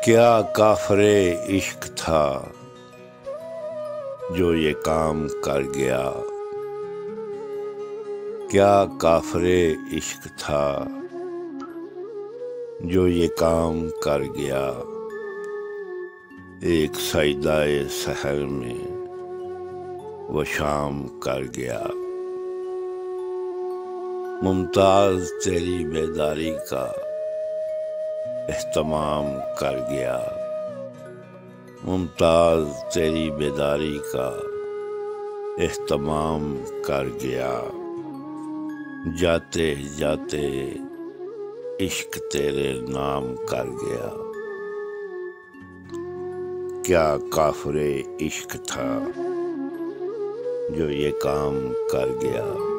کیا کافر عشق تھا جو یہ کام کر گیا، کیا کافر عشق تھا جو یہ کام کر گیا۔ ایک سجدہ سحر میں وہ شام کر گیا۔ ممتاز تیری بیداری کا اہتمام کر گیا، ممتاز تیری بیداری کا اہتمام کر گیا۔ جاتے جاتے عشق تیرے نام کر گیا۔ کیا کافر عشق تھا جو یہ کام کر گیا۔